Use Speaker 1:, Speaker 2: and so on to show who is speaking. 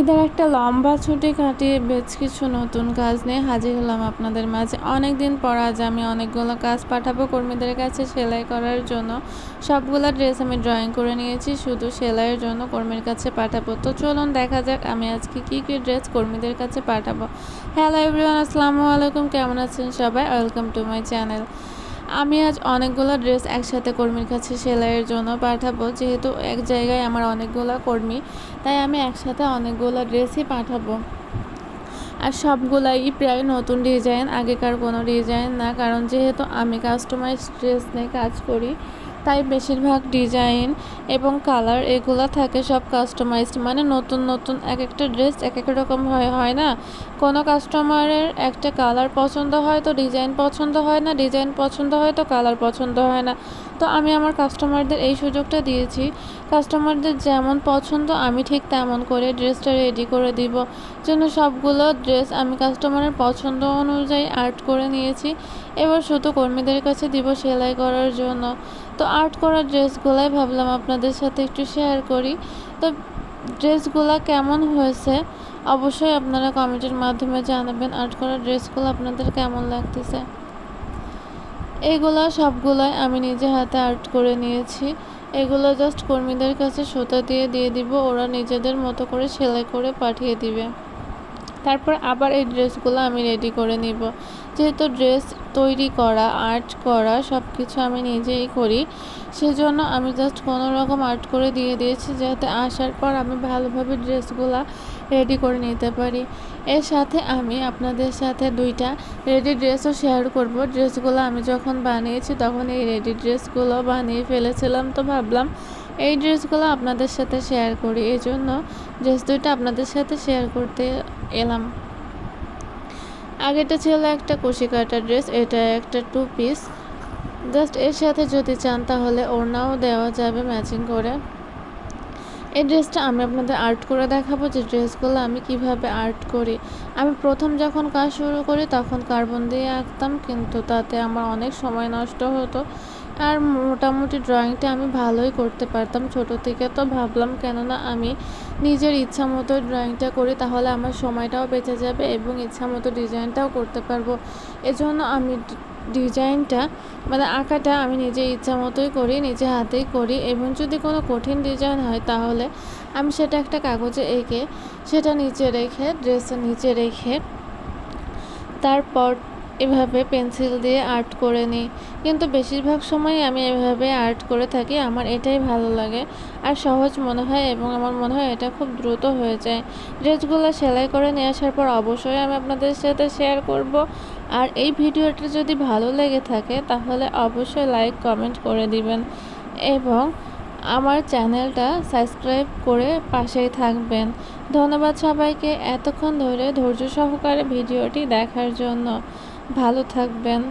Speaker 1: ঈদের একটা লম্বা ছুটি কাটিয়ে বেশ কিছু নতুন কাজ নিয়ে হাজির হলাম আপনাদের মাঝে। অনেক দিন পর আজ আমি অনেকগুলো কাজ পাঠাবো কর্মীদের কাছে সেলাই করার জন্য। সবগুলো ড্রেস আমি ড্রয়িং করে নিয়েছি, শুধু সেলাইয়ের জন্য কর্মীর কাছে পাঠাবো। তো চলুন দেখা যাক আমি আজকে কী কী ড্রেস কর্মীদের কাছে পাঠাবো। হ্যালো এভরিওয়ান, আসসালামু আলাইকুম, কেমন আছেন সবাই? Welcome to my channel. আমি আজ অনেকগুলো ড্রেস একসাথে কর্মীর কাছে সেলাইয়ের জন্য পাঠাবো। যেহেতু এক জায়গায় আমার অনেকগুলো কর্মী, তাই আমি একসাথে অনেকগুলো ড্রেসই পাঠাবো। আর সবগুলাই প্রায় নতুন ডিজাইন, আগেকার কোনো ডিজাইন না। কারণ যেহেতু আমি কাস্টমাইজ ড্রেস নিয়ে কাজ করি, তাই বেশিরভাগ ডিজাইন এবং কালার এগুলো থাকে সব কাস্টমাইজড। মানে নতুন নতুন এক একটা ড্রেস এক এক রকম হয় না। কোনো কাস্টমারের একটা কালার পছন্দ হয় তো ডিজাইন পছন্দ হয় না, ডিজাইন পছন্দ হয় তো কালার পছন্দ হয় না। তো আমি আমার কাস্টমারদের এই সুযোগটা দিয়েছি, কাস্টমারদের যেমন পছন্দ আমি ঠিক তেমন করে ড্রেসটা রেডি করে দিব। জন্য সবগুলো ড্রেস আমি কাস্টমারের পছন্দ অনুযায়ী আর্ট করে নিয়েছি। এবার শুধু কর্মীদের কাছে দিব সেলাই করার জন্য। তো আর্ট করা ড্রেসগুলাই ভাবলাম আপনাদের সাথে একটু শেয়ার করি। তো ড্রেসগুলো কেমন হয়েছে অবশ্যই আপনারা কমেন্টের মাধ্যমে জানাবেন। আর্ট করা ড্রেসগুলো আপনাদের কেমন লাগতেছে। এইগুলো সবগুলোই আমি নিজে হাতে আর্ট করে নিয়েছি। এগুলো জাস্ট কর্মীদের কাছে সুতা দিয়ে দিব, ওরা নিজেদের মতো করে সেলাই করে পাঠিয়ে দিবে। তারপর আবার এই ড্রেসগুলো আমি রেডি করে নিব। যেহেতু ড্রেস তৈরি করা, আর্ট করা সব কিছু আমি নিজেই করি, সেজন্য আমি জাস্ট কোনো রকম আর্ট করে দিয়ে দিয়েছি, যাতে আসার পর আমি ভালোভাবে ড্রেসগুলো রেডি করে নিতে পারি। এর সাথে আমি আপনাদের সাথে দুইটা রেডি ড্রেসও শেয়ার করব। ড্রেসগুলো আমি যখন বানিয়েছি তখন এই রেডি ড্রেসগুলো বানিয়ে ফেলেছিলাম, তো ভাবলাম এই ড্রেসগুলো আপনাদের সাথে শেয়ার করি। এই জন্য ড্রেস দুইটা আপনাদের সাথে শেয়ার করতে এলাম। আগেটা ছিল একটা কুশি কাটা ড্রেস, এটা একটা 2 পিস। জাস্ট এর সাথে যদি চান তাহলে ওড়নাও দেওয়া যাবে ম্যাচিং করে। এই ড্রেসটা আমি আপনাদের আর্ট করে দেখাবো, যে ড্রেসগুলো আমি কিভাবে আর্ট করি। আমি প্রথম যখন কাজ শুরু করি তখন কার্বন দিয়ে আঁকতাম, কিন্তু তাতে আমার অনেক সময় নষ্ট হতো। আর মোটামুটি ড্রয়িংটা আমি ভালোই করতে পারতাম ছোট থেকে। তো ভাবলাম কেননা আমি নিজের ইচ্ছা মতো ড্রয়িংটা করি, তাহলে আমার সময়টাও বেঁচে যাবে এবং ইচ্ছা মতো ডিজাইনটাও করতে পারবো। এজন্য আমি ডিজাইনটা মানে আঁকাটা আমি নিজে ইচ্ছা মতোই করি, নিজে হাতেই করি। এবং যদি কোনো কঠিন ডিজাইন হয় তাহলে আমি সেটা একটা কাগজে এঁকে সেটা নিচে রেখে, ড্রেসের নিচে রেখে তারপর এভাবে পেন্সিল দিয়ে আর্ট করে নিই। কিন্তু বেশিরভাগ সময় আমি এভাবে আর্ট করে থাকি, আমার এটাই ভালো লাগে আর সহজ মনে হয়, এবং আমার মনে হয় এটা খুব দ্রুত হয়ে যায়। ড্রেসগুলো সেলাই করে নিয়ে আসার পর অবশ্যই আমি আপনাদের সাথে শেয়ার করব। আর এই ভিডিওটা যদি ভালো লেগে থাকে তাহলে অবশ্যই লাইক কমেন্ট করে দিবেন এবং আমার চ্যানেলটা সাবস্ক্রাইব করে পাশেই থাকবেন। ধন্যবাদ সবাইকে এতক্ষণ ধরে ধৈর্য সহকারে ভিডিওটি দেখার জন্য। ভালো থাকবেন।